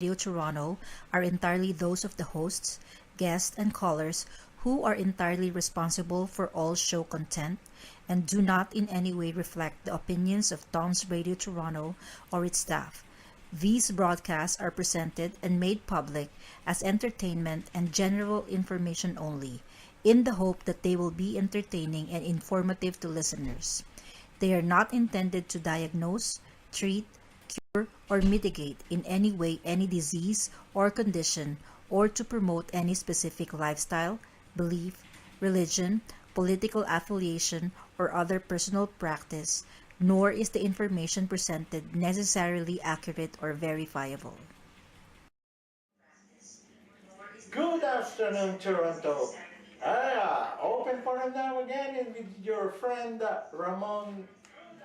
Radio Toronto are entirely those of the hosts, guests, and callers who are entirely responsible for all show content and do not in any way reflect the opinions of TOMz Radio Toronto or its staff. These broadcasts are presented and made public as entertainment and general information only, in the hope that they will be entertaining and informative to listeners. They are not intended to diagnose, treat, cure, or mitigate in any way any disease or condition or to promote any specific lifestyle, belief, religion, political affiliation, or other personal practice, nor is the information presented necessarily accurate or verifiable. Good afternoon, Toronto. Open forum now again and with your friend Ramon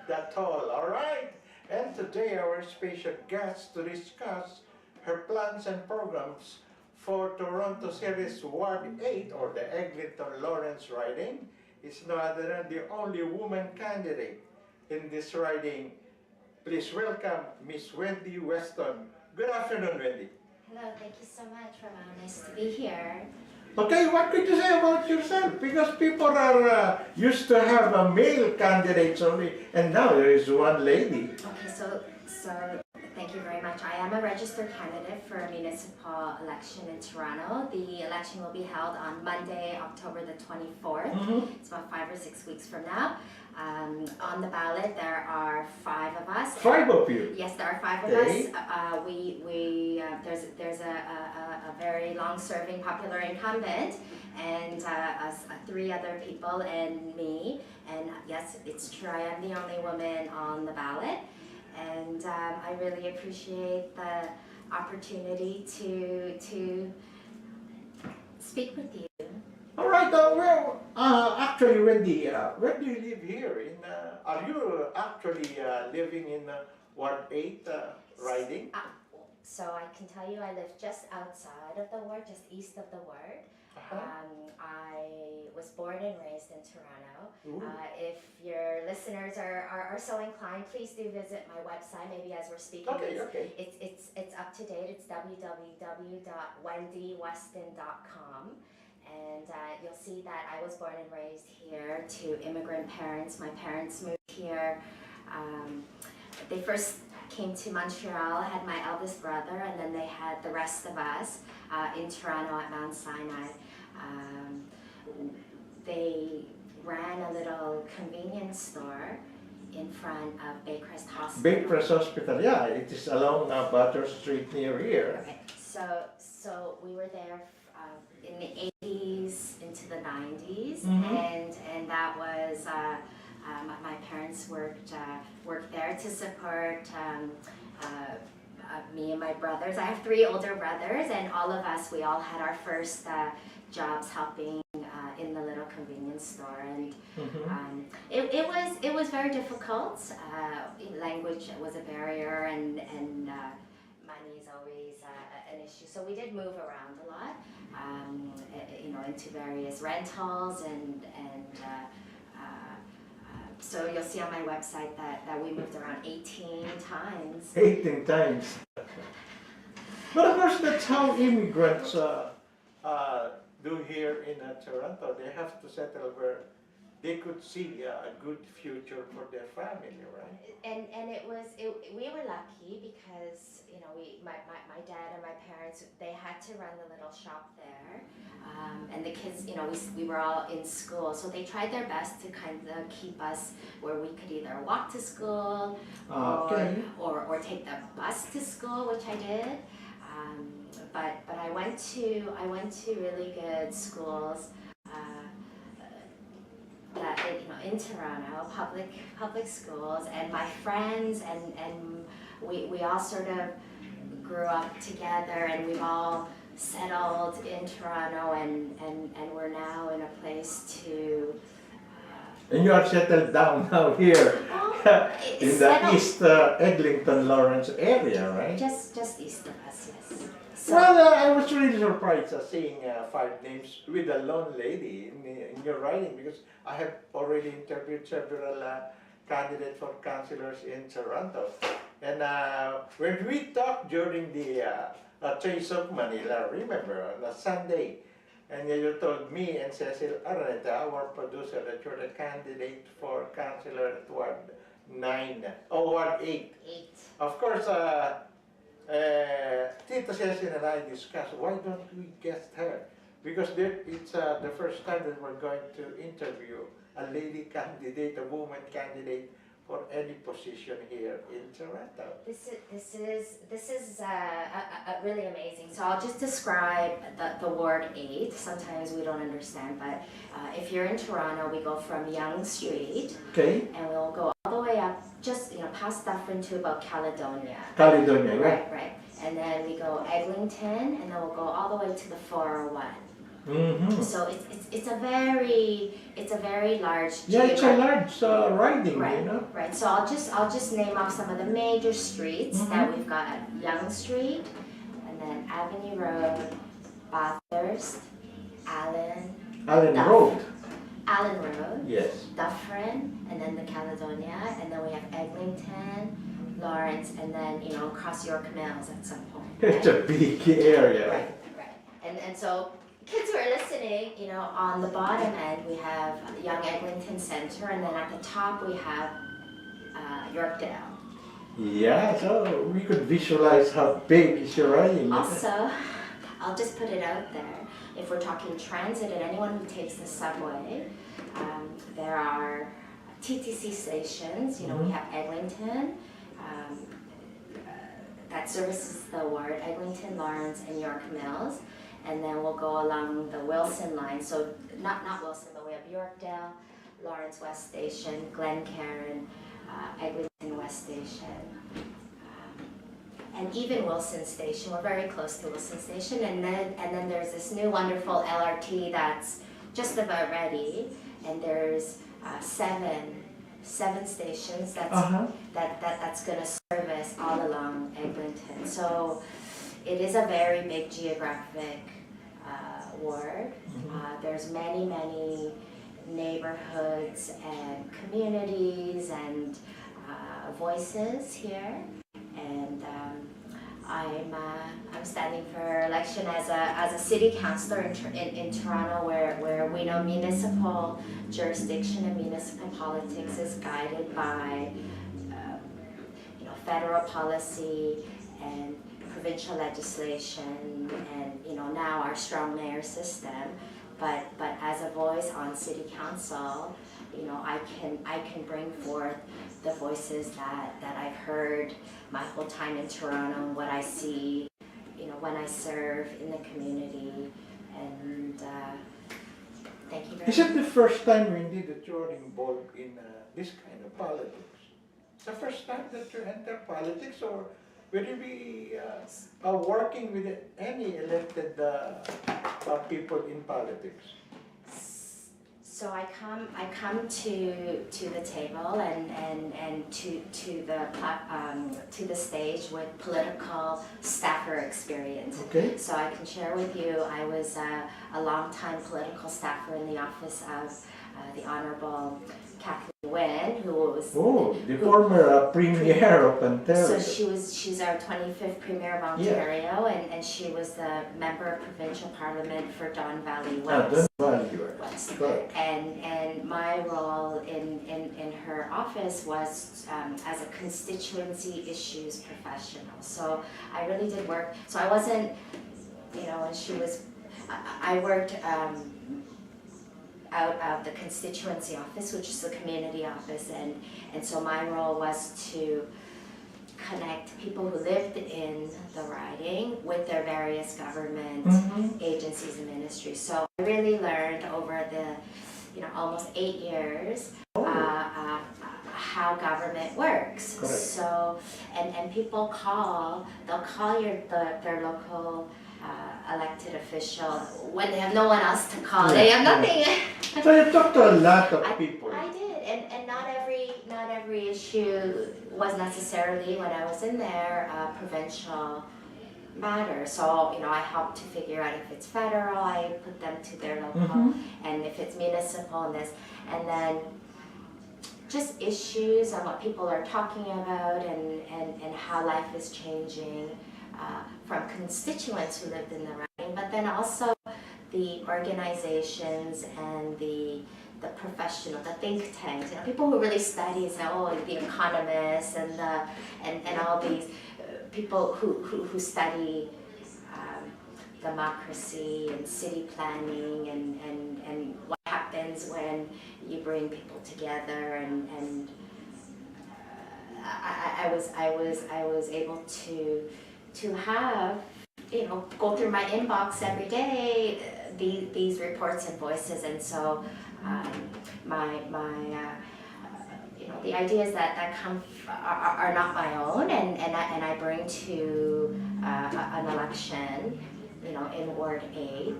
Datol, alright? And today our special guest to discuss her plans and programs for Toronto Series Ward 8 or the Eglinton Lawrence riding is no other than the only woman candidate in this riding. Please welcome Miss Wendy Weston. Good afternoon, Wendy. Hello, thank you so much, Ramon. Nice to be here. Okay, what could you say about yourself? Because people are used to have a male candidates only, and now there is one lady. Okay, so thank you very much. I am a registered candidate for a municipal election in Toronto. The election will be held on Monday, October the 24th. It's about 5 or 6 weeks from now. On the ballot, there are 5 of us. 5 of you? Yes, there are 5 of Okay. us. There's a very long-serving popular incumbent, and 3 other people and me. And yes, it's true, I am the only woman on the ballot. And I really appreciate the opportunity to speak with you. All right, actually, Wendy, where do you live here? Are you actually living in Ward 8 riding? So I can tell you I live just outside of the ward, just east of the ward. I was born and raised in Toronto. If your listeners are so inclined, please do visit my website. Maybe as we're speaking, Okay. It's up to date. It's www.wendyweston.com. And you'll see that I was born and raised here to immigrant parents. My parents moved here. They first came to Montreal, had my eldest brother, and then they had the rest of us in Toronto at Mount Sinai. They ran a little convenience store in front of Baycrest Hospital. Baycrest Hospital, yeah, it is along Butter Street near here. Okay. So we were there in the 80s into the 90s, and that was my parents worked there to support me and my brothers. I have 3 older brothers, and all of us, we all had our first jobs helping in the little convenience store, and it was very difficult. Language was a barrier, and money is always an issue. So we did move around a lot, into various rentals and so you'll see on my website that we moved around 18 times. 18 times. But of course, that's how immigrants do here in Toronto. They have to settle where they could see a good future for their family, right? And we were lucky because my dad and my parents, they had to run the little shop there, and the kids, we were all in school, so they tried their best to kind of keep us where we could either walk to school or take the bus to school, which I did. But I went to really good schools. That in Toronto, public schools, and my friends and we all sort of grew up together, and we've all settled in Toronto, and we're now in a place to. And you are settled down now here in the East Eglinton Lawrence area, right? Just east of us, yes. So, Well, I was really surprised seeing 5 names with a lone lady in your writing, because I have already interviewed several candidates for councillors in Toronto. And when we talked during the Trace of Manila, remember, on a Sunday, and you told me and Cecil Araneta, our producer, that you're the candidate for councilor at Ward 9, or Ward 8. 8. Of course, Tito Cecil and I discussed, why don't we guest her? Because it's the first time that we're going to interview a lady candidate, a woman candidate for any position here in Toronto. This is really amazing. So I'll just describe the Ward 8. Sometimes we don't understand, but if you're in Toronto, we go from Yonge Street, Okay. and we'll go all the way up, just past Dufferin to about Caledonia. Caledonia, right? Right. And then we go Eglinton, and then we'll go all the way to the 401. Mm-hmm. So it's a very large. Yeah, it's a large riding, right, you know. Right. So I'll just name off some of the major streets that we've got: Yonge Street, and then Avenue Road, Bathurst, Allen Road. Allen Road, Yes. Dufferin, and then the Caledonia, and then we have Eglinton, Lawrence, and then across York Mills at some point. Right? It's a big area. Right. And so kids who are listening, on the bottom end we have Young Eglinton Center, and then at the top we have Yorkdale. Yeah, so we could visualize how big is your riding. Also, I'll just put it out there, if we're talking transit and anyone who takes the subway, there are TTC stations. We have Eglinton, that services the ward, Eglinton, Lawrence, and York Mills. And then we'll go along the Wilson line. So not Wilson, but we have Yorkdale, Lawrence West Station, Glencairn, Eglinton West Station, and even Wilson Station. We're very close to Wilson Station. And then there's this new wonderful LRT that's just about ready. And there's seven stations that's going to service all along Eglinton. So it is a very big geographic ward. There's many neighborhoods and communities and voices here, and I'm standing for election as a city councillor in Toronto, where we know municipal jurisdiction and municipal politics is guided by federal policy and provincial legislation, and now our strong mayor system, but as a voice on city council, I can bring forth the voices that I've heard my whole time in Toronto, what I see, when I serve in the community, and thank you very much. Is it the first time indeed that you're involved in this kind of politics? The first time that you enter politics, or will you be working with any elected people in politics? So I come to the table and to the stage with political staffer experience. Okay. So I can share with you, I was a long-time political staffer in the office of the Honorable Kathleen Wynne, who was the former premier of Ontario. So she's our 25th premier of Ontario, and she was the member of provincial parliament for Don Valley West. Don Valley West. Correct. And my role in her office was as a constituency issues professional. So I really did work. So I wasn't, when she was, I worked out of the constituency office, which is the community office, and so my role was to connect people who lived in the riding with their various government agencies and ministries. So I really learned over the almost 8 years how government works. Correct. So and people they'll call their local elected official when they have no one else to call. They have nothing. So you talked to a lot of people. I did, and not every issue was necessarily, when I was in there, a provincial matter. So I helped to figure out if it's federal, I put them to their local, and if it's municipal and this, and then just issues and what people are talking about and how life is changing from constituents who lived in the riding, but then also the organizations and the professional, the think tanks, people who really study, say, the economists and all these people who study democracy and city planning and what happens when you bring people together and I was able to have go through my inbox every day these reports and voices, and so the ideas that come are not my own, and I bring to an election, in Ward 8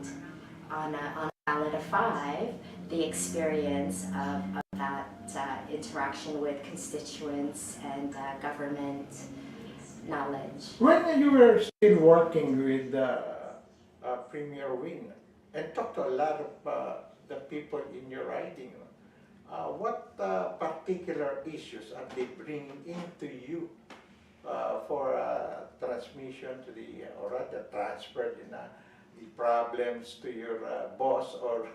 on a ballot of 5, the experience of that interaction with constituents and government knowledge. When you were still working with Premier Win and talked to a lot of the people in your riding, what particular issues are they bringing into you for transmission to the, or rather transferred in the problems to your boss or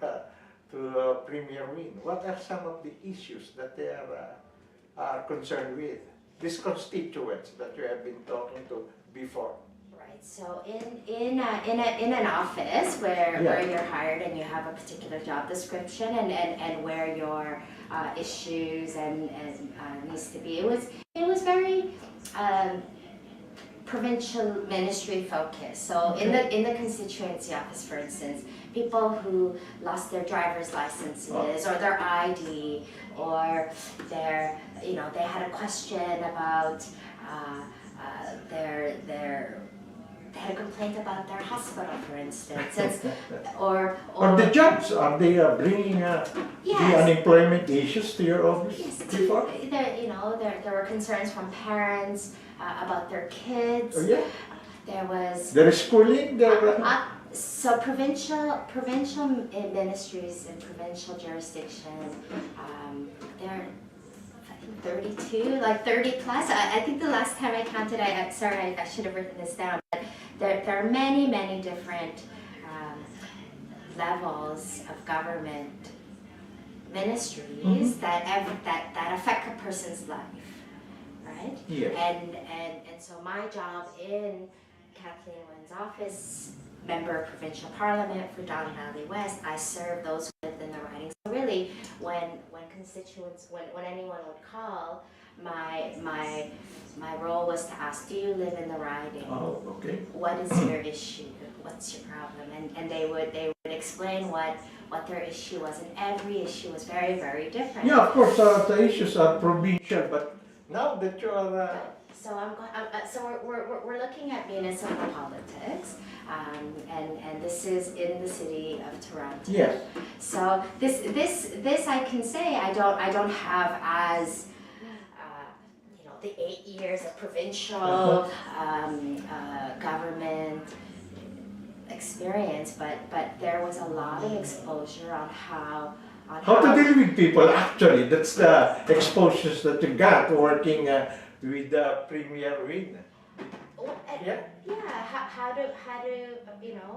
to Premier Win? What are some of the issues that they are concerned with? These constituents that you have been talking to before. Right. So in an office where you're hired and you have a particular job description and where your issues and needs to be, it was very provincial ministry focused. So in the constituency office, for instance, people who lost their driver's licenses or their ID, or they had a question about they had a complaint about their hospital, for instance, or the jobs, are they bringing the unemployment issues to your office? Yes, before? There were concerns from parents about their kids. Oh, yeah. There is schooling. So provincial ministries and provincial jurisdiction, they're 32, like 30 plus. I think the last time I counted, I should have written this down, but there are many different levels of government ministries that affect a person's life, right? Yes. And so my job in Kathleen Wynn's office, member of provincial parliament for Don Valley West, I serve those who lived in the riding. So really, when constituents, when anyone would call, my role was to ask, do you live in the riding? Oh, okay. What is your issue? What's your problem? And they would explain what their issue was, and every issue was very, very different. Yeah, of course, the issues are provincial, but now that you are so we're looking at municipal politics, and this is in the city of Toronto. Yes. So this I can say I don't have as the 8 years of provincial government experience, but there was a lot of exposure on how to deal with people. Actually, that's the exposures that you got working with Premier Win. How do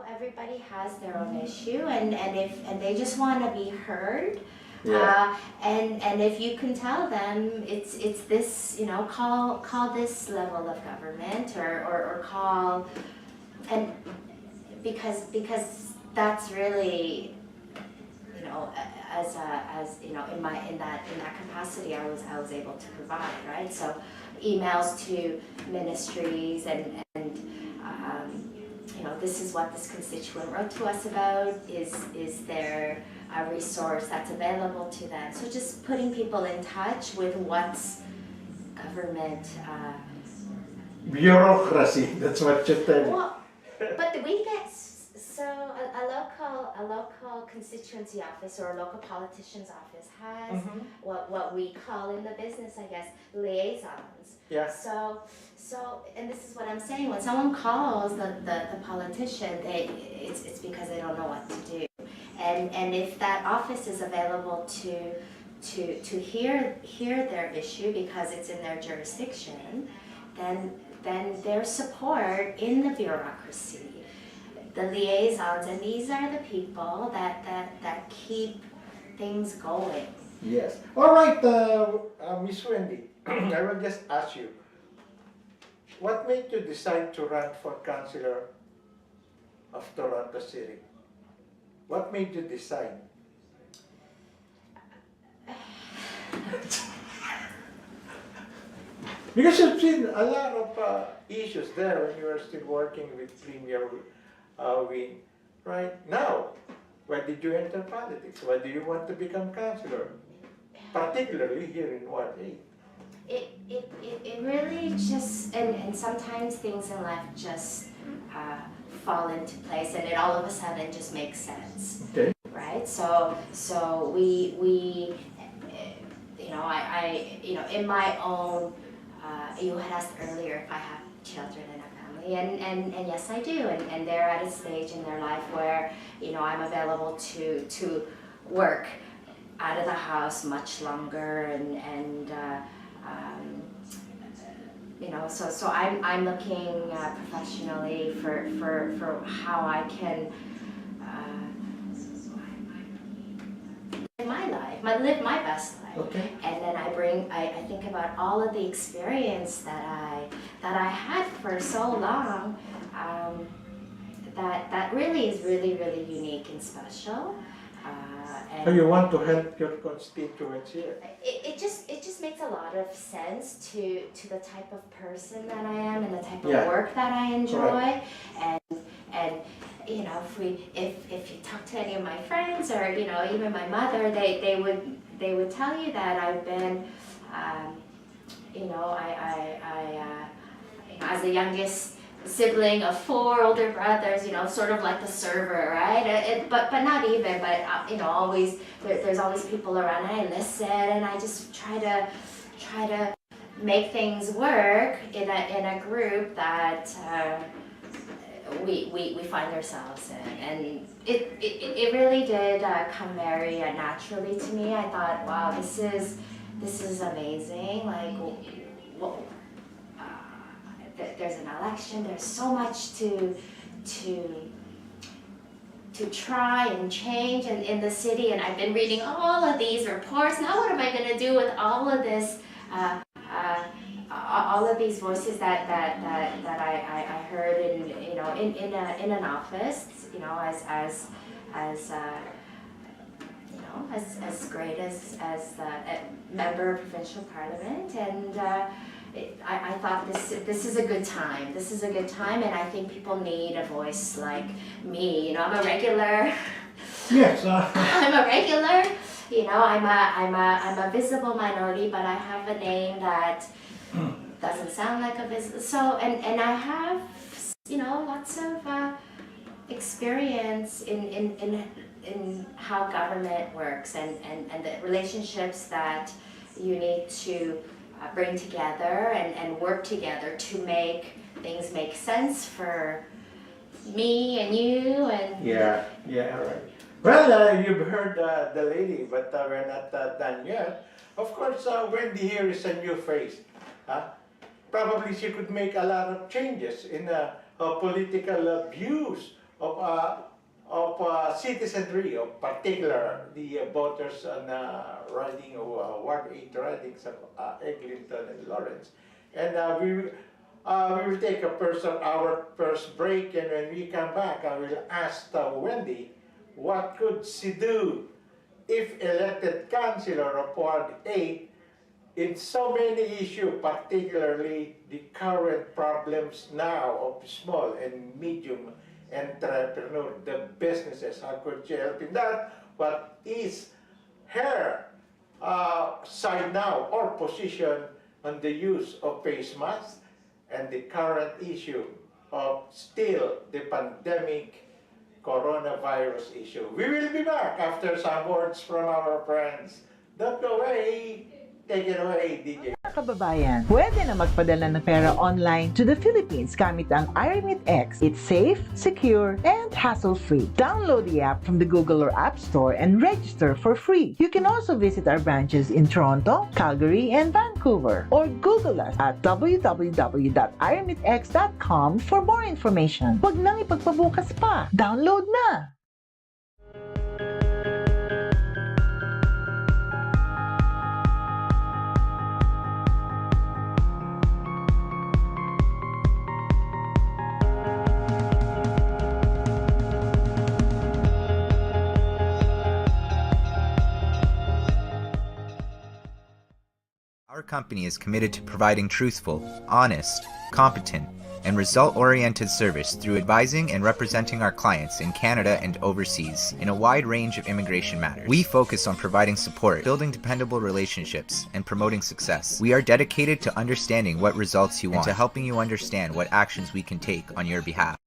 everybody has their own issue, and they just want to be heard. And if you can tell them it's this, call this level of government or call, and because that's really, as in that capacity I was able to provide, right? So emails to ministries and this is what this constituent wrote to us about. Is there a resource that's available to them? So just putting people in touch with what's government. Bureaucracy. That's what you tell. Well, but we get a local constituency office or a local politician's office has what we call in the business, I guess, liaisons. Yeah. So, and this is what I'm saying. When someone calls the politician, it's because they don't know what to do. And if that office is available to hear their issue because it's in their jurisdiction, then their support in the bureaucracy, the liaisons, and these are the people that keep things going. Yes. All right, Miss Wendy, I will just ask you, what made you decide to run for councillor of Toronto City? What made you decide? Because you've seen a lot of issues there when you were still working with Premier Wing. Right now, why did you enter politics? Why do you want to become councillor? Particularly here in Ward 8. It really just, and sometimes things in life just fall into place, and it all of a sudden just makes sense. Okay. Right? So we I in my own, you had asked earlier if I have children in a family, and yes I do, and they're at a stage in their life where I'm available to work out of the house much longer, and so I'm looking professionally for how I can live my best life. Okay. And then I think about all of the experience that I had for so long, that really is really unique and special. So you want to help your constituents here? It just makes a lot of sense to the type of person that I am and the type of Yeah. work that I enjoy. Right. And if you talk to any of my friends or even my mother, they would tell you that I've been as the youngest sibling of 4 older brothers, sort of like the server, right? But not even, but always there's always people around, and I listen, and I just try to make things work in a group that we find ourselves in, and it really did come very naturally to me. I thought, wow, this is amazing. Like, well, there's an election. There's so much to try and change in the city, and I've been reading all of these reports. Now, what am I going to do with all of this? All of these voices that I heard in an office, as great as the member of provincial parliament, and I thought this is a good time. This is a good time, and I think people need a voice like me. I'm a regular. Yes. I'm a regular. I'm a visible minority, but I have a name that doesn't sound like a visible. So and I have lots of experience in how government works and the relationships that you need to bring together and work together to make things make sense for me and you and Yeah, right. Well, you've heard the lady, but we're not done yet. Of course, Wendy here is a new face. Probably she could make a lot of changes in political views of citizenry, of particular the voters on riding Ward 8 ridings of Eglinton and Lawrence. And we will take our first break, and when we come back, I will ask Wendy what could she do if elected councillor of Ward 8 in so many issues, particularly the current problems now of small and medium entrepreneur, the businesses. How could she help in that? What is her side now or position on the use of face masks and the current issue of still the pandemic coronavirus issue? We will be back after some words from our friends. Don't go away. Take it away, DJ. Mga kababayan, pwede na magpadala ng pera online to the Philippines gamit ang iRemitX. It's safe, secure, and hassle-free. Download the app from the Google or App Store and register for free. You can also visit our branches in Toronto, Calgary, and Vancouver. Or Google us at www.iremitx.com for more information. Huwag nang ipagpabukas pa. Download na! Our company is committed to providing truthful, honest, competent, and result-oriented service through advising and representing our clients in Canada and overseas in a wide range of immigration matters. We focus on providing support, building dependable relationships, and promoting success. We are dedicated to understanding what results you want and to helping you understand what actions we can take on your behalf.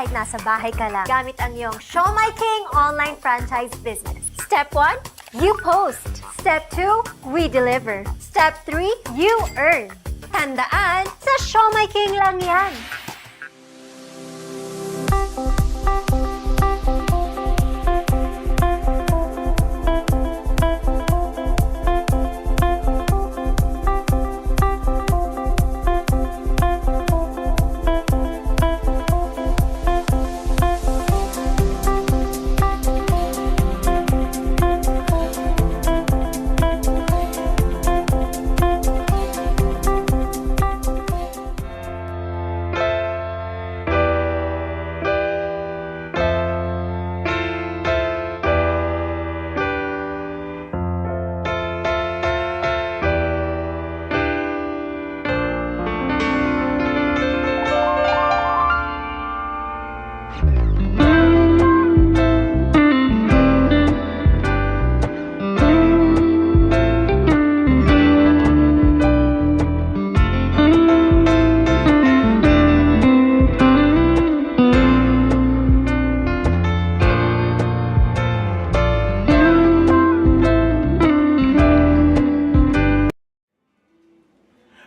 kahit nasa bahay ka lang gamit ang iyong Show My King online franchise business. Step 1, you post. Step 2, we deliver. Step 3, you earn. Tandaan, sa Show My King lang yan.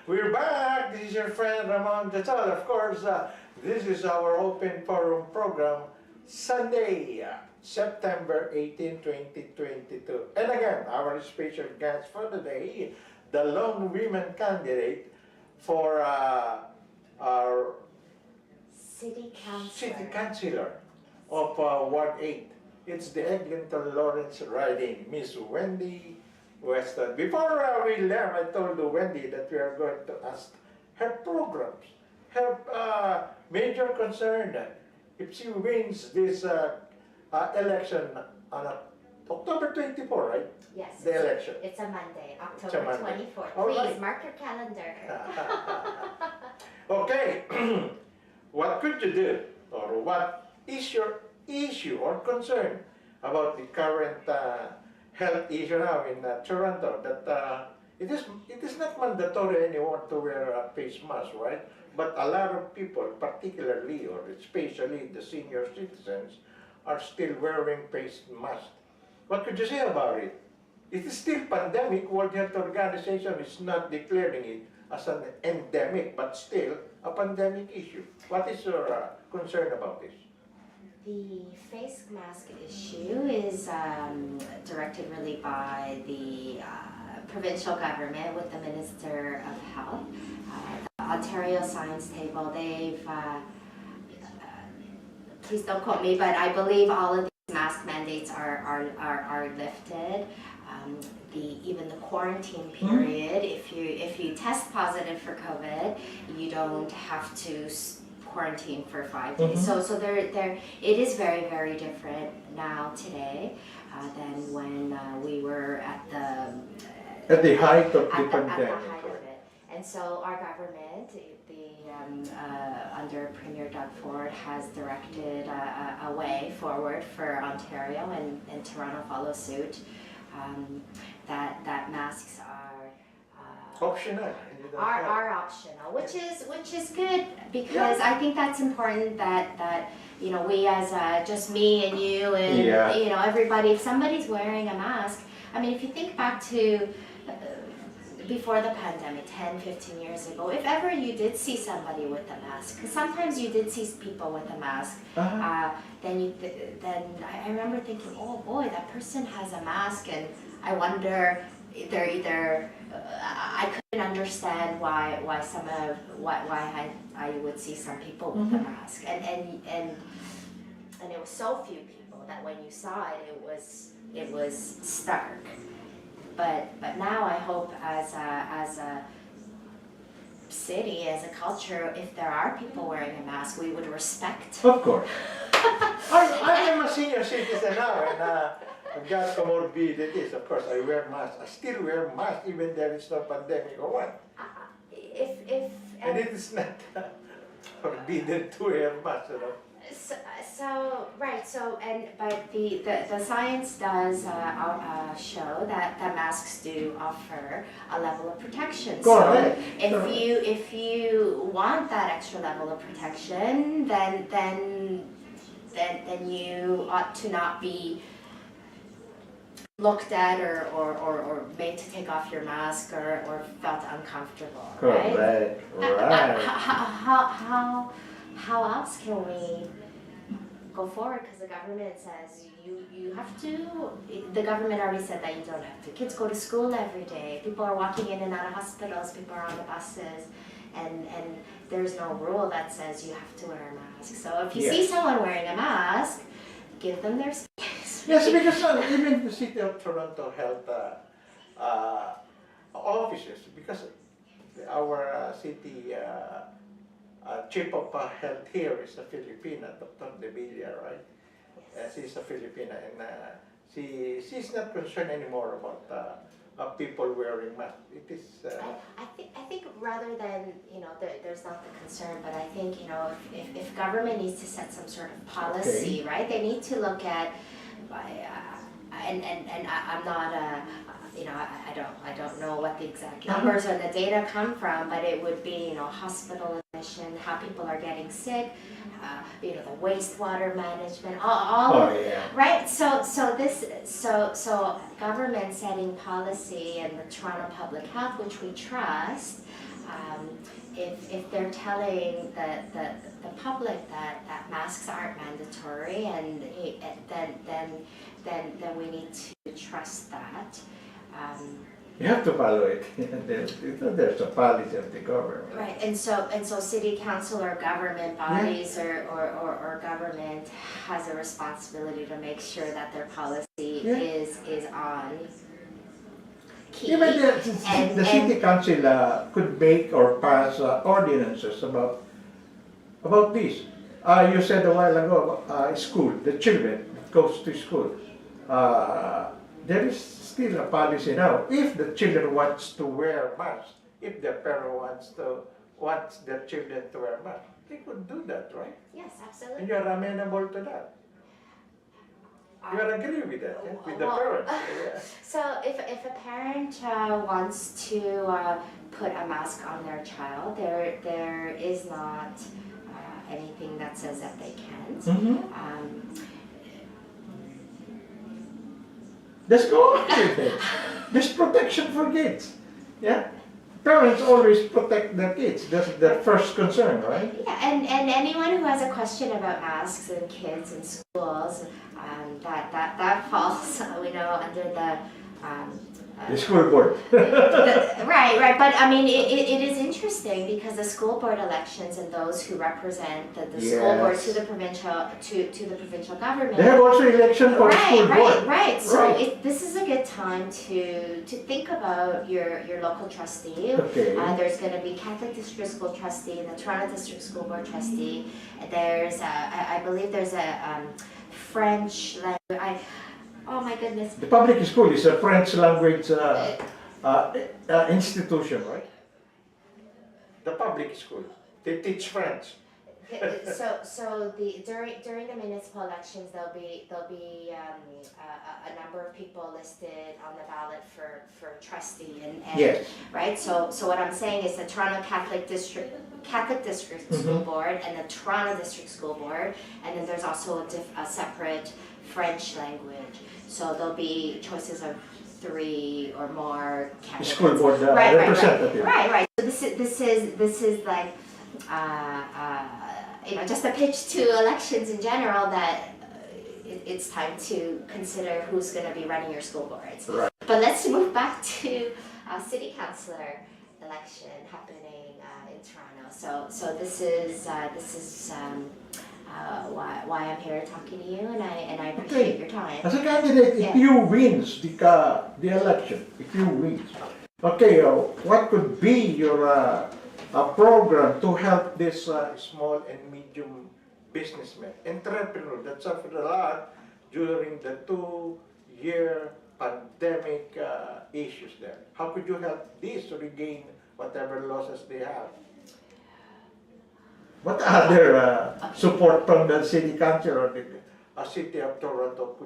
We're back. This is your friend Ramon Detal. Of course, this is our open forum program, Sunday, September 18, 2022. And again, our special guest for the day, the lone women candidate for our City Councilor of Ward 8. It's the Eglinton Lawrence riding, Miss Wendy Weston. Before we left, I told Wendy that we are going to ask her programs, her major concern if she wins this election on October 24, right? Yes. The election. It's a Monday, October 24th. All Please right. mark your calendar. Okay, what could you do, or what is your issue or concern about the current health issue now in Toronto, that it is not mandatory anymore to wear a face mask, right? But a lot of people, particularly or especially the senior citizens, are still wearing face masks. What could you say about it? It is still pandemic. World Health Organization is not declaring it as an endemic, but still a pandemic issue. What is your concern about this? The face mask issue is directed really by the provincial government with the Minister of Health. The Ontario Science Table, they've, please don't quote me, but I believe all of these mask mandates are lifted. Even the quarantine period, if you test positive for COVID, you don't have to quarantine for 5 days. So it is very, very different now today than when we were at the height of the at pandemic. the height of it. And so our government, under Premier Doug Ford, has directed a way forward for Ontario, and Toronto follows suit, that masks are Optional. are optional, which is good, because I think that's important that we as just me and you and everybody, if somebody's wearing a mask, I mean, if you think back to before the pandemic, 10, 15 years ago, if ever you did see somebody with a mask, because sometimes you did see people with a mask, then I remember thinking, oh boy, that person has a mask, and I wonder, they're either I couldn't understand why I would see some people with a mask, and it was so few people that when you saw it, it was stark. But now I hope as a city, as a culture, if there are people wearing a mask, we would respect. Of course. I am a senior citizen now, and I've got comorbidities. Of course, I wear mask. I still wear mask even there is no pandemic or what. And it is not forbidden to wear mask, But the science does show that masks do offer a level of protection. Correct. So if you want that extra level of protection, then you ought to not be looked at or made to take off your mask or felt uncomfortable. Correct. Right. How else can we go forward? Because the government says you have to. The government already said that you don't have to. Kids go to school every day. People are walking in and out of hospitals. People are on the buses, and there's no rule that says you have to wear a mask. So if you see someone wearing a mask, give them their space. Yes, because even the City of Toronto health officers, because our city chief of health here is a Filipina, Dr. De Villa, right? She's a Filipina, and she's not concerned anymore about people wearing masks. It is. I think rather than there's not the concern, but I think if government needs to set some sort of policy, right? They need to look at, and I'm not I don't know what the exact numbers or the data come from, but it would be hospital admission, how people are getting sick, the wastewater management, all right. So government setting policy and the Toronto Public Health, which we trust, if they're telling the public that masks aren't mandatory, and then we need to trust that. You have to follow it. There's a policy of the government. Right, and so city council or government bodies or government has a responsibility to make sure that their policy is on key. Even the city council could make or pass ordinances about this. You said a while ago, school, the children that goes to school. There is still a policy now. If the children wants to wear masks, if the parent wants their children to wear masks, they could do that, right? Yes, absolutely. And you are amenable to that. You are agree with that, with the parents. So if a parent wants to put a mask on their child, there is not anything that says that they can't. Let's go on with it. There's protection for kids. Yeah? Parents always protect their kids. That's the first concern, right? Yeah, and anyone who has a question about masks and kids in schools, that falls, under the The school board. Right. But I mean, it is interesting because the school board elections and those who represent the school board to the provincial government. They have also election for school board. Right. So this is a good time to think about your local trustee. Okay. There's going to be Catholic District School Trustee and the Toronto District School Board Trustee. There's I believe there's a French language. Oh my goodness. The public school is a French language institution, right? The public school. They teach French. So during the municipal elections, there'll be a number of people listed on the ballot for trustee and yes. Right. So what I'm saying is the Toronto Catholic District School Board and the Toronto District School Board, and then there's also a separate French language. So there'll be choices of 3 or more candidates. School board representative. Right. So this is like just a pitch to elections in general that it's time to consider who's going to be running your school boards. Right. But let's move back to city councillor election happening in Toronto. So this is why I'm here talking to you, and I appreciate your time. As a candidate, if you wins the election, okay, what could be your program to help this small and medium businessmen, entrepreneur that suffered a lot during the 2-year pandemic issues there? How could you help these to regain whatever losses they have? What other support from the city council or the city of Toronto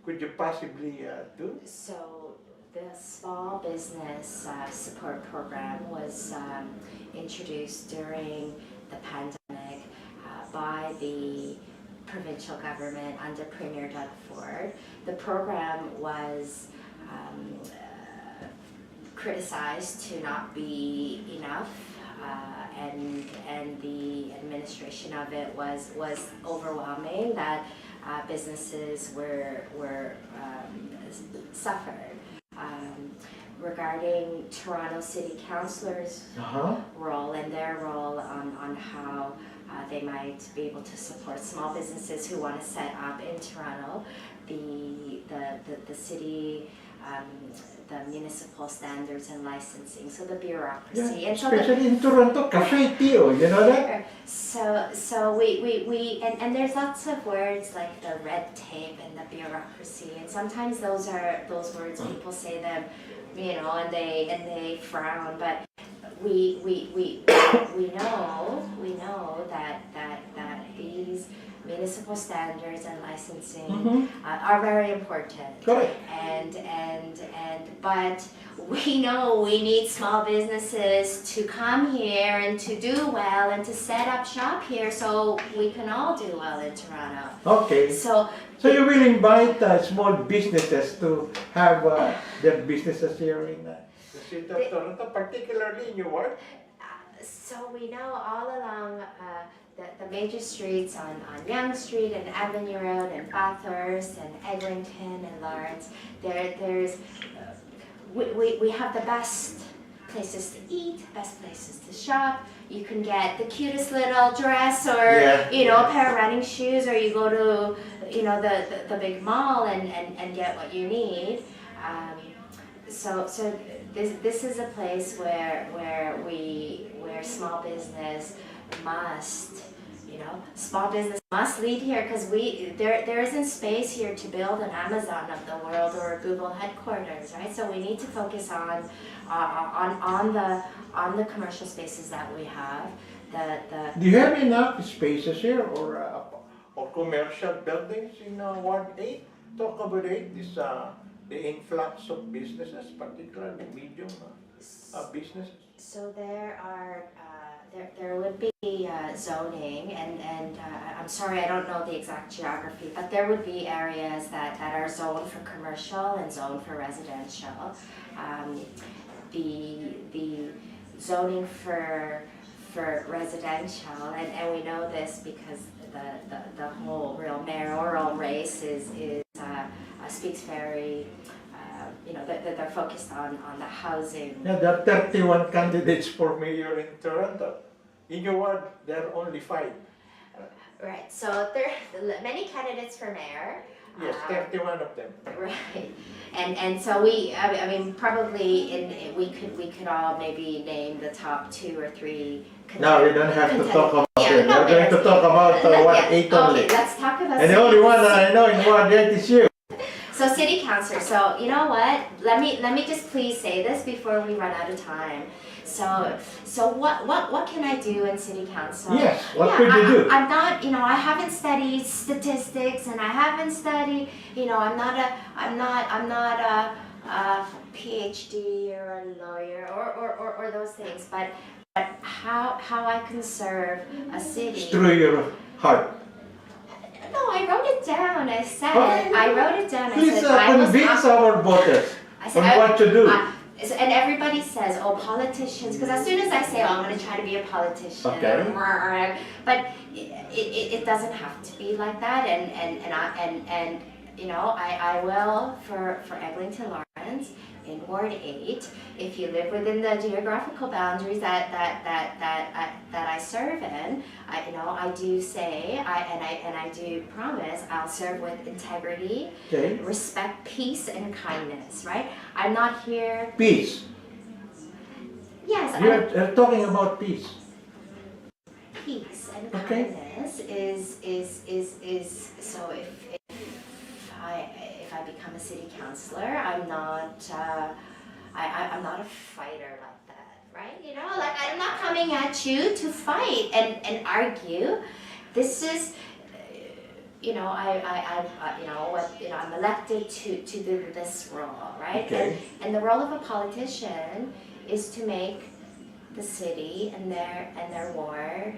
could you possibly do? So the small business support program was introduced during the pandemic by the provincial government under Premier Doug Ford. The program was criticized to not be enough. And the administration of it was overwhelming, that businesses were suffered. Regarding Toronto City Councillors' role and their role on how they might be able to support small businesses who want to set up in Toronto, the city. The municipal standards and licensing, so the bureaucracy, and especially in Toronto, cafe too, you know that. So we and there's lots of words like the red tape and the bureaucracy, and sometimes those words people say them, and they frown, but we know that these municipal standards and licensing are very important. Correct. But we know we need small businesses to come here and to do well and to set up shop here so we can all do well in Toronto. Okay. So you will invite small businesses to have their businesses here in the city of Toronto, particularly in your work? So we know all along the major streets on Yonge Street and Avenue Road and Bathurst and Eglinton and Lawrence, we have the best places to eat, best places to shop. You can get the cutest little dress or a pair of running shoes, or you go to the big mall and get what you need. So this is a place where small business must lead here, because there isn't space here to build an Amazon of the world or a Google headquarters, right? So we need to focus on the commercial spaces that we have. Do you have enough spaces here or commercial buildings in Ward 8 to accommodate this the influx of businesses, particularly medium businesses? So there are there would be zoning, and I'm sorry, I don't know the exact geography, but there would be areas that are zoned for commercial and zoned for residential. The zoning for residential, and we know this because the whole real mayoral race is speaks very that they're focused on the housing. Yeah, there are 31 candidates for mayor in Toronto. In your ward, there are only 5. Right. So there are many candidates for mayor. Yes, 31 of them. Right, and so I mean, probably we could all maybe name the top 2 or 3. No, we don't have to talk about it. no, We're going to talk about Ward 8 only. Okay, let's talk about. And the only one that I know in Ward 8 is you. So city councilor. So you know what? Let me just please say this before we run out of time. So what can I do in city council? Yes, what could you do? I'm not, I haven't studied statistics, and I haven't studied, I'm not a PhD or a lawyer or those things, but how I can serve a city. It's through your heart. No, I wrote it down. I said, Okay. I wrote it down. Please I said, convince our voters I said, on what to do. And everybody says, oh, politicians, because as soon as I say, oh, I'm going to try to be a politician, Okay. but it doesn't have to be like that, and I will for Eglinton Lawrence in Ward 8, if you live within the geographical boundaries that I serve in, I do say, I do promise, I'll serve with integrity, Okay. respect, peace, and kindness, right? I'm not here. Peace. Yes, You're talking about peace. peace and Okay. kindness is so if I become a city councilor, I'm not I'm not a fighter like that, right? Like I'm not coming at you to fight and argue. This is I'm elected to do this role, right? Okay. And the role of a politician is to make the city and their ward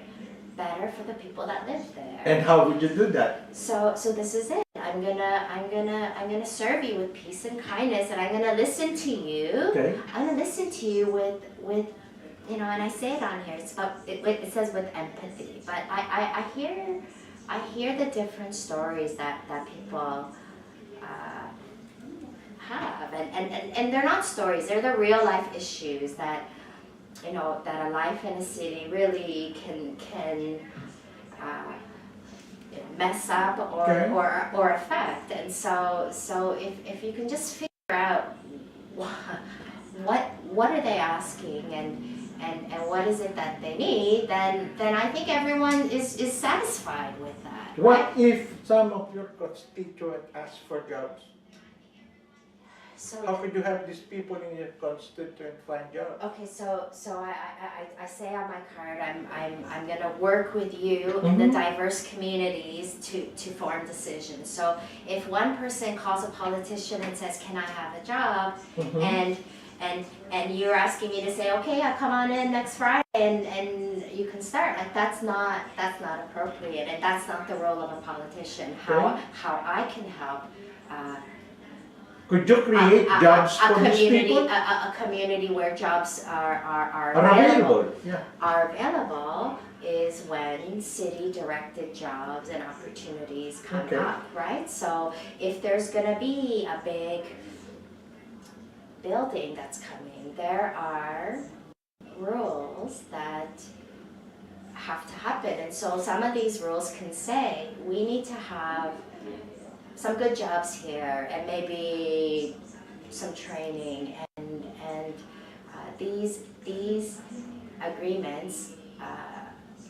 better for the people that live there. And how would you do that? So this is it. I'm gonna serve you with peace and kindness, and I'm gonna listen to you. Okay. I'm gonna listen to you with and I say it on here. It says with empathy, but I hear the different stories that people have, and they're not stories. They're the real life issues that that a life in a city really can mess up or affect. And so if you can just figure out what are they asking and what is it that they need, then I think everyone is satisfied with that. What if some of your constituents ask for jobs? So How could you help these people in your constituent find jobs? okay, so I say on my card, I'm gonna work with you in the diverse communities to form decisions. So if one person calls a politician and says, "Can I have a job?" and you're asking me to say, "Okay, I'll come on in next Friday and you can start," like that's not appropriate, and that's not the role of a politician. How I can help. Could you create jobs for these people? A community where jobs are Available. Yeah. are available is when city-directed jobs and opportunities come up, right? So if there's gonna be a big building that's coming, there are rules that have to happen. And so some of these rules can say, we need to have some good jobs here and maybe some training, and these agreements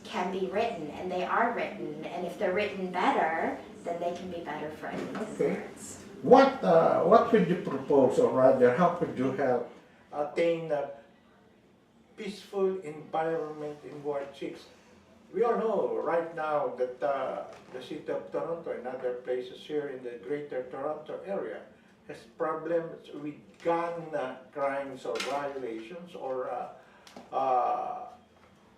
can be written, and they are written, and if they're written better, then they can be better for Edmontonians. What could you propose, or rather, how could you help attain a peaceful environment in Ward 6? We all know right now that the city of Toronto and other places here in the greater Toronto area has problems with gun crimes or violations, or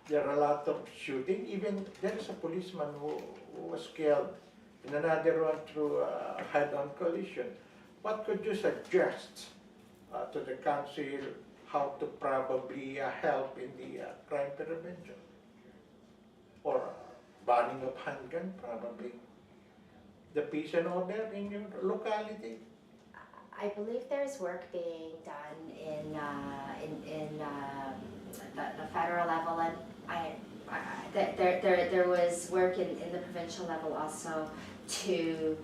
there are a lot of shooting. Even there is a policeman who was killed in another one through a head-on collision. What could you suggest to the council how to probably help in the crime prevention? Or banning of handgun, probably. The peace and order in your locality. I believe there's work being done in the federal level, and there was work in the provincial level also to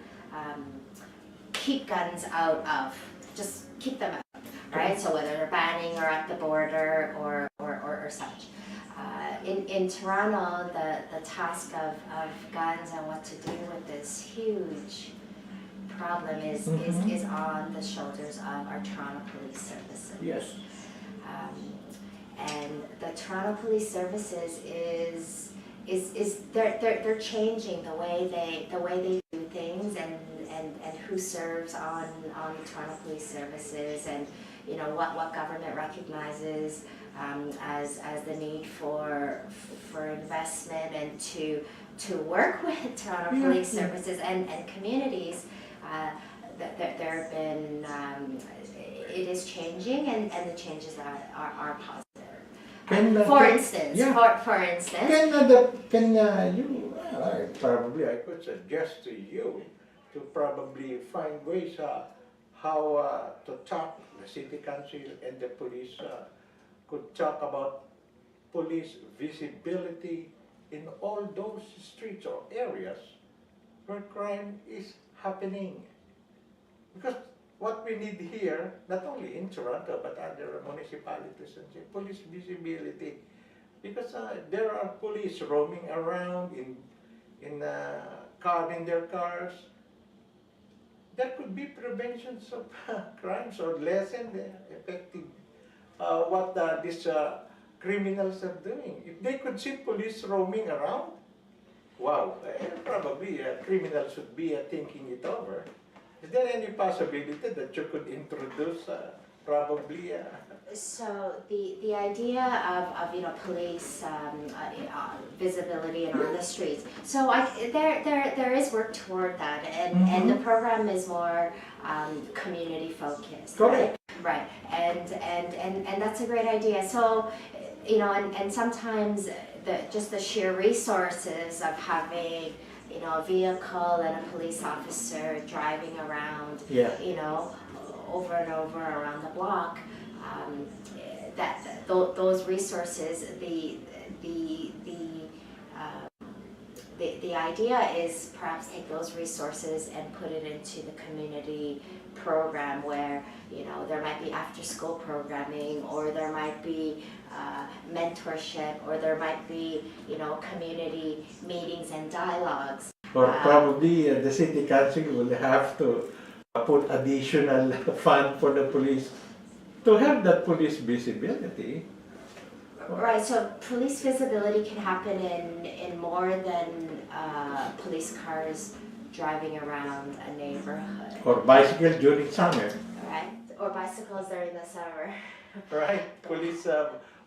keep guns out of, just keep them out, right? So whether they're banning or at the border or such. In Toronto, the task of guns and what to do with this huge problem is on the shoulders of our Toronto Police Services. Yes. And the Toronto Police Services they're changing the way they do things and who serves on the Toronto Police Services, and you know what government recognizes as the need for investment and to work with Toronto Police Services and communities. There have been it is changing, and the changes are positive. For instance, probably I could suggest to you to probably find ways how to talk, the city council and the police could talk about police visibility in all those streets or areas where crime is happening. Because what we need here, not only in Toronto but other municipalities, and police visibility, because there are police roaming around in their cars. There could be preventions of crimes or lessen the effective what these criminals are doing. If they could see police roaming around, wow, probably criminals should be thinking it over. Is there any possibility that you could introduce probably? So the idea of police visibility and on the streets. So there is work toward that, and the program is more community focused. Correct. Right, and that's a great idea. So and sometimes just the sheer resources of having a vehicle and a police officer driving around, over and over around the block. Those resources, the idea is perhaps take those resources and put it into the community program where there might be after school programming, or there might be mentorship, or there might be community meetings and dialogues. Or probably the city council will have to put additional fund for the police to have that police visibility. Right, so police visibility can happen in more than police cars driving around a neighborhood. Or bicycles during summer. Right, or bicycles during the summer. Right, police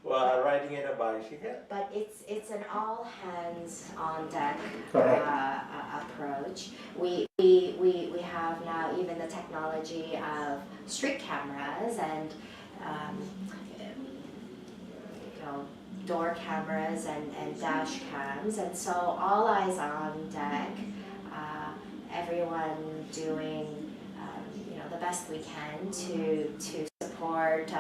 riding in a bicycle. But it's an all hands on deck approach. We have now even the technology of street cameras and door cameras and dash cams, and so all eyes on deck, everyone doing the best we can to support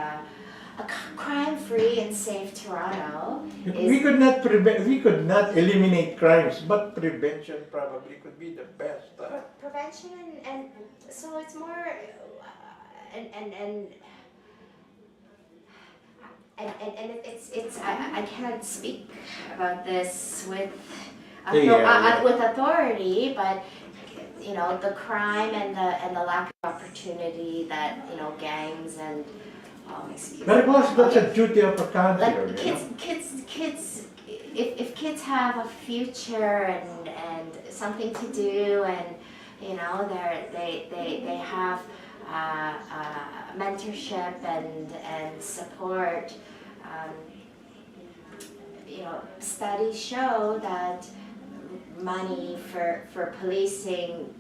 a crime-free and safe Toronto. We could not eliminate crimes, but prevention probably could be the best. Prevention and so it's more it's I cannot speak about this with authority, but the crime and the lack of opportunity that gangs and But also that's a duty of a country. Like kids, if kids have a future and something to do, and they have mentorship and support. Studies show that money for policing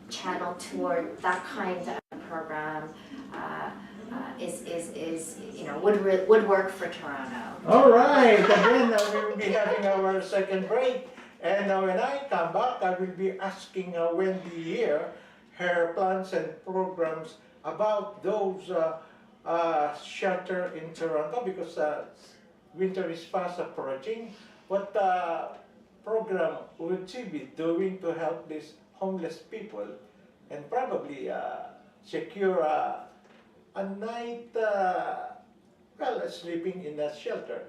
channeled toward that kind of program would work for Toronto. All right. Again, we will be having our second break, and when I come back, I will be asking Wendy here her plans and programs about those shelter in Toronto because winter is fast approaching. What program would she be doing to help these homeless people and probably secure a night, sleeping in a shelter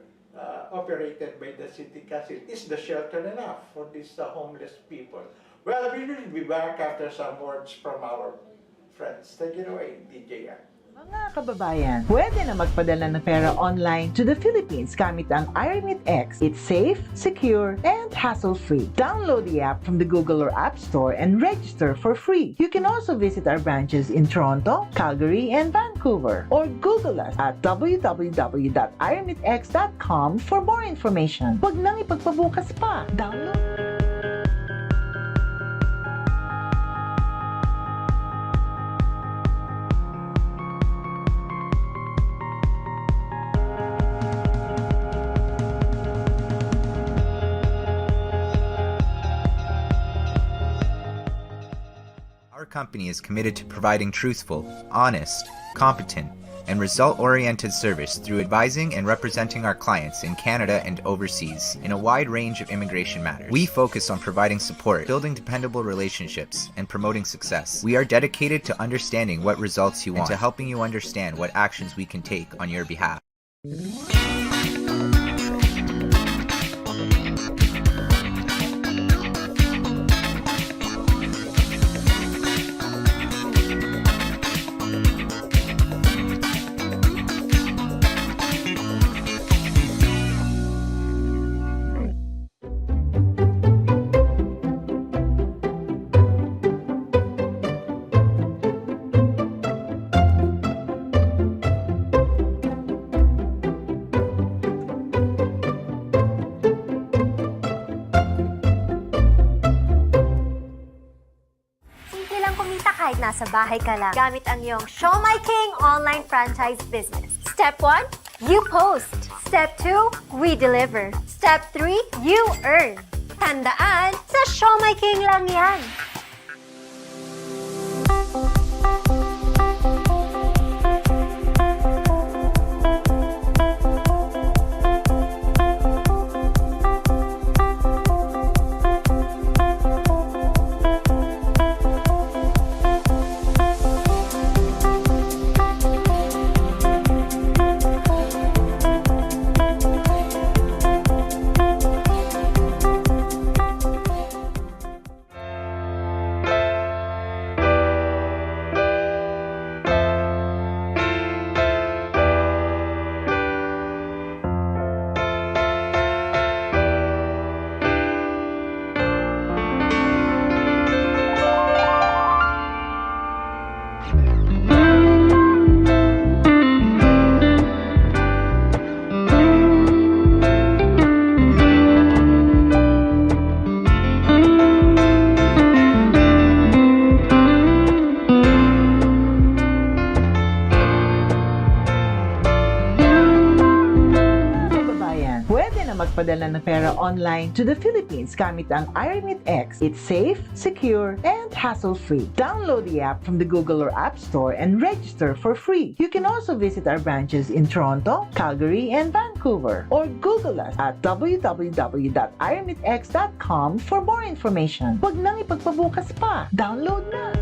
operated by the city council? Is the shelter enough for these homeless people? Well, we will be back after some words from our friends. Take it away, DJ. Mga kababayan, pwede na magpadala ng pera online to the Philippines gamit ang iRemit X. It's safe, secure, and hassle-free. Download the app from the Google or App Store and register for free. You can also visit our branches in Toronto, Calgary, and Vancouver. Or Google us at www.iremitx.com for more information. Huwag nang ipagpabukas pa. Download! Our company is committed to providing truthful, honest, competent, and result-oriented service through advising and representing our clients in Canada and overseas in a wide range of immigration matters. We focus on providing support, building dependable relationships, and promoting success. We are dedicated to understanding what results you want and to helping you understand what actions we can take on your behalf. Kahit nasa bahay ka lang, gamit ang iyong Show My King online franchise business. Step 1, you post. Step 2, we deliver. Step 3, you earn. Tandaan, sa Show My King lang yan. Magpadala ng pera online to the Philippines gamit ang iRemit X. It's safe, secure, and hassle-free. Download the app from the Google or App Store and register for free. You can also visit our branches in Toronto, Calgary, and Vancouver. Or Google us at www.iremitx.com for more information. Huwag nang ipagpabukas pa. Download na!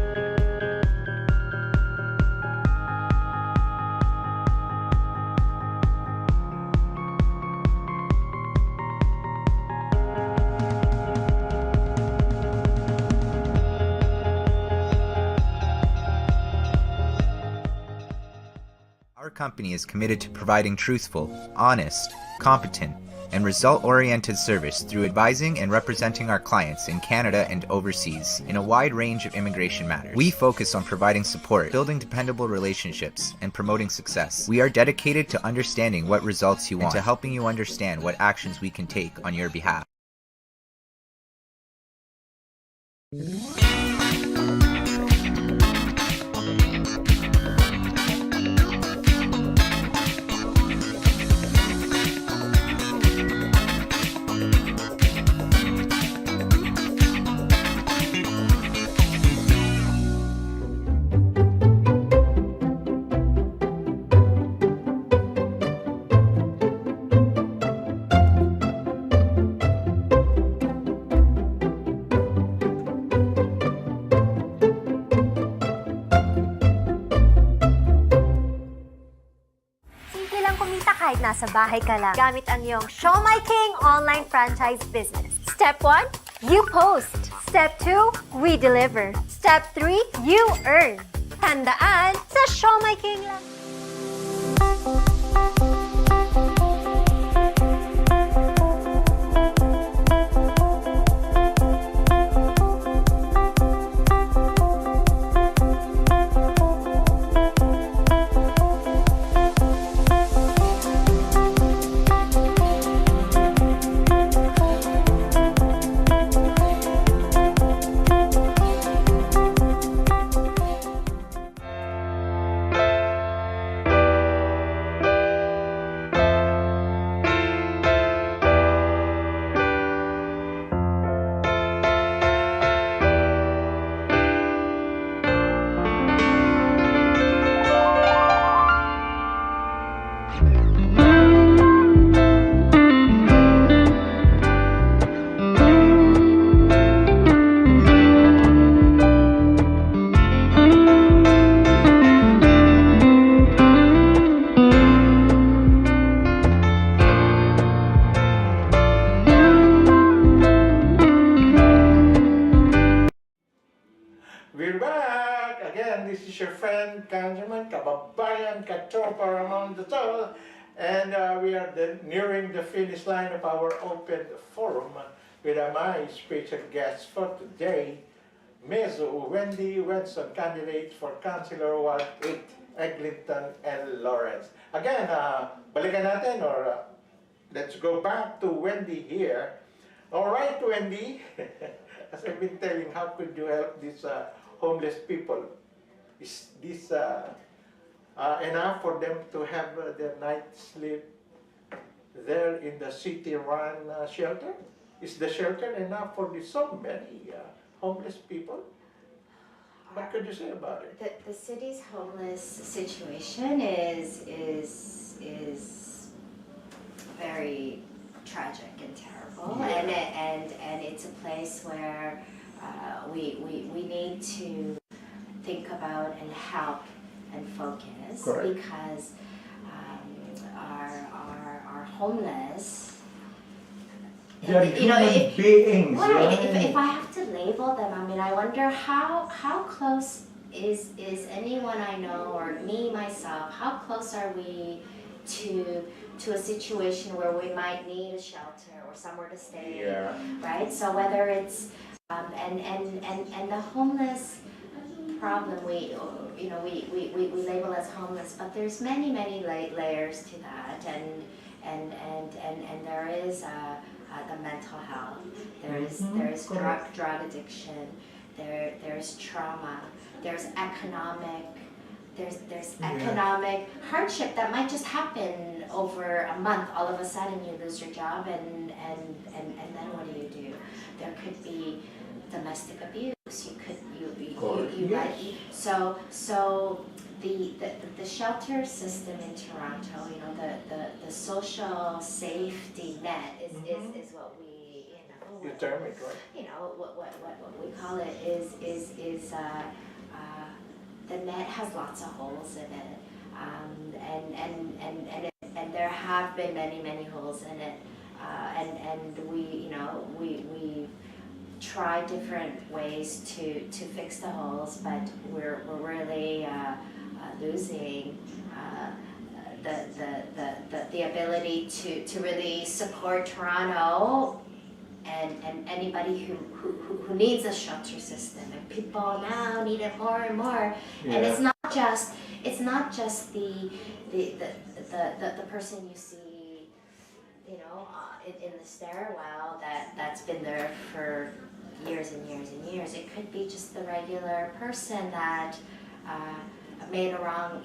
Our company is committed to providing truthful, honest, competent, and result-oriented service through advising and representing our clients in Canada and overseas in a wide range of immigration matters. We focus on providing support, building dependable relationships, and promoting success. We are dedicated to understanding what results you want and to helping you understand what actions we can take on your behalf. kumita kahit nasa bahay ka lang gamit ang iyong Show My King online franchise business. Step 1, you post. Step 2, we deliver. Step 3, you earn. Tandaan, sa Show My King lang. We're back! Again, this is your friend, Councilman, Kababayan, Katropa, Ramon Dutol, and we are nearing the finish line of our open forum with my special guest for today, Ms. Wendy Wenson, candidate for Councilor Ward 8, Eglinton and Lawrence. Again, balikan natin or let's go back to Wendy here. All right, Wendy, as I've been telling, how could you help these homeless people? Is this enough for them to have their night sleep there in the city-run shelter? Is the shelter enough for so many homeless people? What could you say about it? The city's homeless situation is very tragic and terrible, Yeah. and it's a place where we need to think about and help and focus. Correct. Because our homeless. They are human beings, Right. right? If I have to label them, I mean, I wonder how close is anyone I know or me myself? How close are we to a situation where we might need a shelter or somewhere to stay? Yeah. Right. So whether it's and the homeless problem, we label as homeless, but there's many layers to that, and there is the mental health, there is drug addiction, there's trauma, there's economic hardship that might just happen over a month. All of a sudden you lose your job, and then what do? There could be domestic abuse. You might. So the shelter system in Toronto, the social safety net is what we You term it, right? What we call it is the net has lots of holes in it, and there have been many holes in it, and we try different ways to fix the holes, but we're really losing the ability to really support Toronto and anybody who needs a shelter system, and people now need it more and more. Yeah. And it's not just the person you see, in the stairwell that's been there for years and years and years. It could be just the regular person that made a wrong,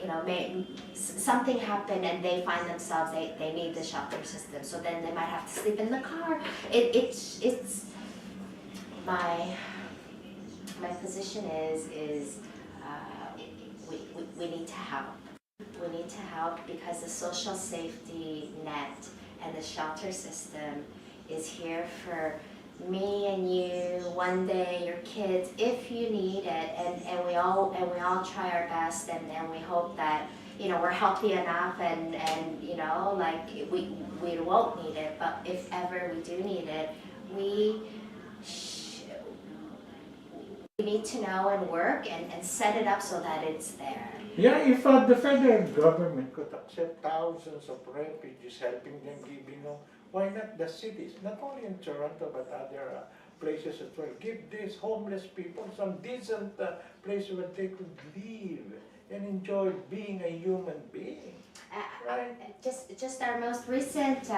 something happened and they find themselves, they need the shelter system, so then they might have to sleep in the car. It's my position is we need to help. We need to help because the social safety net and the shelter system is here for me and you, one day your kids, if you need it, and we all try our best, and we hope that you know, we're healthy enough and you know, like we won't need it, but if ever we do need it, we need to know and work and set it up so that it's there. Yeah, if the federal government could accept thousands of refugees, helping them, giving them, why not the cities? Not only in Toronto, but other places as well. Give these homeless people some decent place where they could live and enjoy being a human being. Right? Just our most recent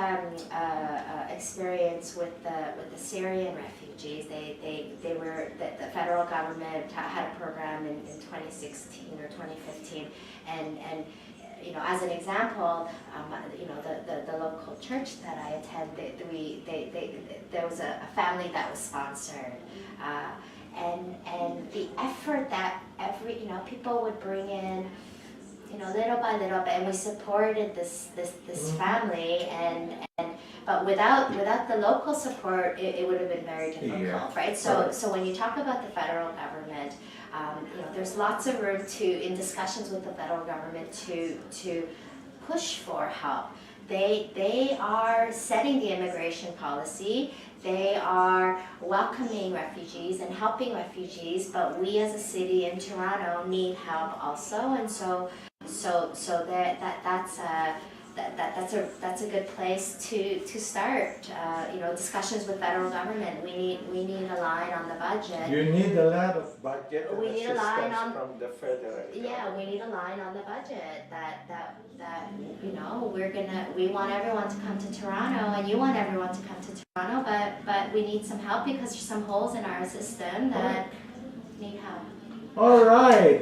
experience with the Syrian refugees. They were the federal government had a program in 2016 or 2015, and you know, as an example, you know, the local church that I attend, there was a family that was sponsored. And the effort that you know, people would bring in, you know, little by little, and we supported this family, but without the local support, it would have been very difficult, right? So when you talk about the federal government, you know, there's lots of room in discussions with the federal government to push for help. They are setting the immigration policy. They are welcoming refugees and helping refugees, but we as a city in Toronto need help also, and so that's a good place to start. You know, discussions with federal government. We need a line on the budget. You need a lot of budget and We need a line assistance from the federal government. Yeah, we need a line on the budget that you know, we want everyone to come to Toronto, and you want everyone to come to Toronto, but we need some help because there's some holes in our system that need help. All right.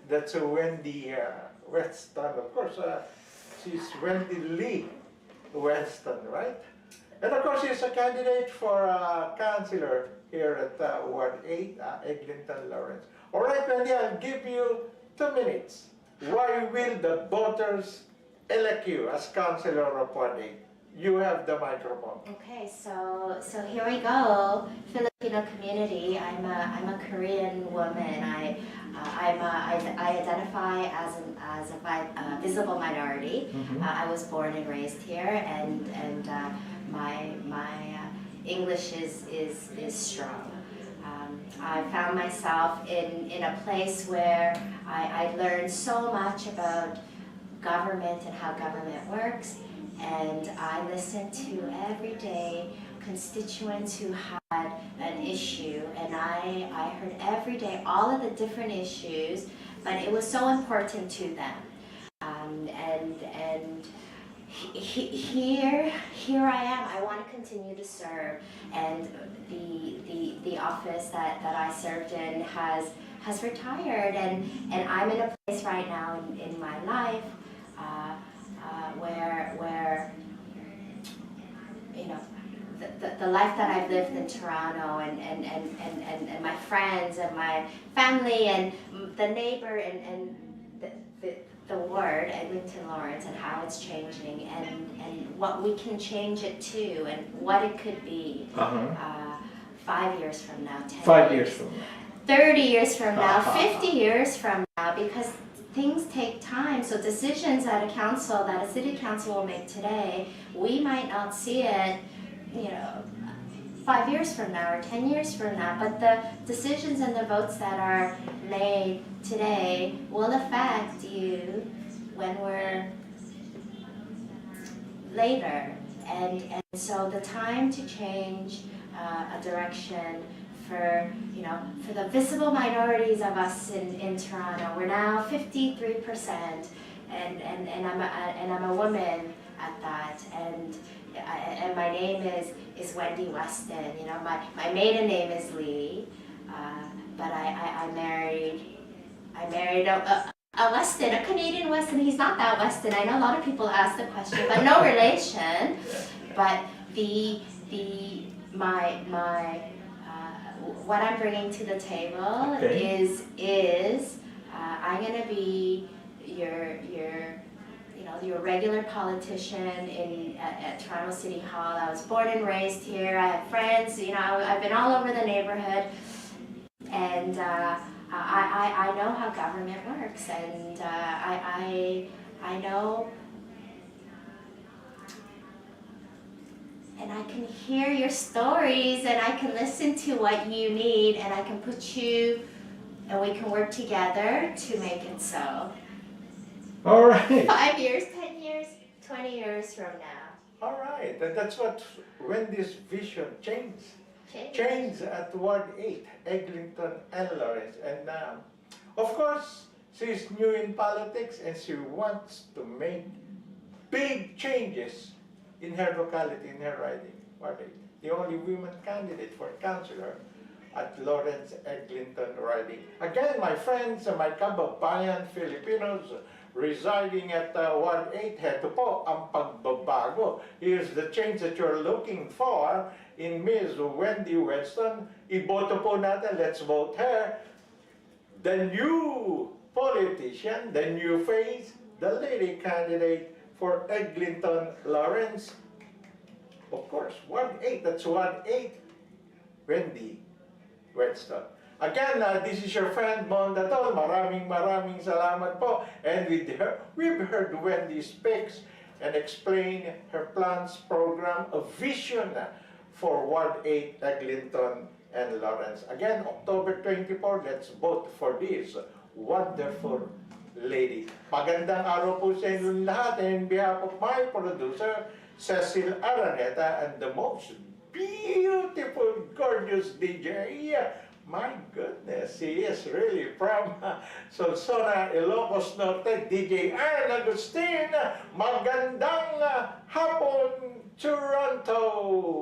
That's Wendy Weston, of course. She's Wendy Lee Weston, right? And of course, she's a candidate for councillor here at Ward 8, Eglinton Lawrence. All right, Wendy, I'll give you 2 minutes. Why will the voters elect you as councillor of Ward 8? You have the microphone. Okay, so here we go. Filipino community. I'm a Korean woman. I identify as a visible minority. Mm-hmm. I was born and raised here, and my English is strong. I found myself in a place where I learned so much about government and how government works, and I listened to everyday constituents who had an issue, and I heard every day all of the different issues, but it was so important to them. And here I am. I want to continue to serve, and the office that I served in has retired, and I'm in a place right now in my life where you know, the life that I've lived in Toronto and my friends and my family and the neighbor and the ward, Eglinton Lawrence, and how it's changing and what we can change it to and what it could be 5 years from now, 10 5 years from now. 30 years from now, 50 years from now, because things take time. So decisions that a city council will make today, we might not see it, you know, 5 years from now or 10 years from now, but the decisions and the votes that are made today will affect you when we're later. And so the time to change a direction for the visible minorities of us in Toronto. We're now 53%, and I'm a woman at that, and my name is Wendy Weston. You know, my maiden name is Lee, but I married a Weston, a Canadian Weston. He's not that Weston. I know a lot of people ask the question, but no relation. But what I'm bringing to the table is I'm gonna be your regular politician at Toronto City Hall. I was born and raised here. I have friends. You know, I've been all over the neighborhood, and I know how government works, and I know, and I can hear your stories, and I can listen to what you need, and I can put you, and we can work together to make it so. All right. 5 years, 10 years, 20 years from now. All right. That's what Wendy's vision changed at Ward 8, Eglinton and Lawrence. And of course, she's new in politics and she wants to make big changes in her locality, in her riding. Ward 8, the only women candidate for councillor at Lawrence Eglinton riding. Again, my friends, my kababayan Filipinos residing at Ward 8, heto po ang pagbabago. Here's the change that you're looking for in Ms. Wendy Weston. Iboto po natin, let's vote her. The new politician, the new face, the lady candidate for Eglinton Lawrence. Of course, Ward 8, that's Ward 8, Wendy Weston. Again, this is your friend Mon Datol. Maraming salamat po. And we've heard Wendy speaks and explain her plans, program, a vision for Ward 8, Eglinton and Lawrence. Again, October 24, let's vote for this wonderful lady. Magandang araw po sa inyo lahat. And on behalf of my producer, Cecil Araneta, and the most beautiful, gorgeous DJ, my goodness, he is really from Solsona, Ilocos Norte, DJ Aaron Agustin. Magandang hapon, Toronto!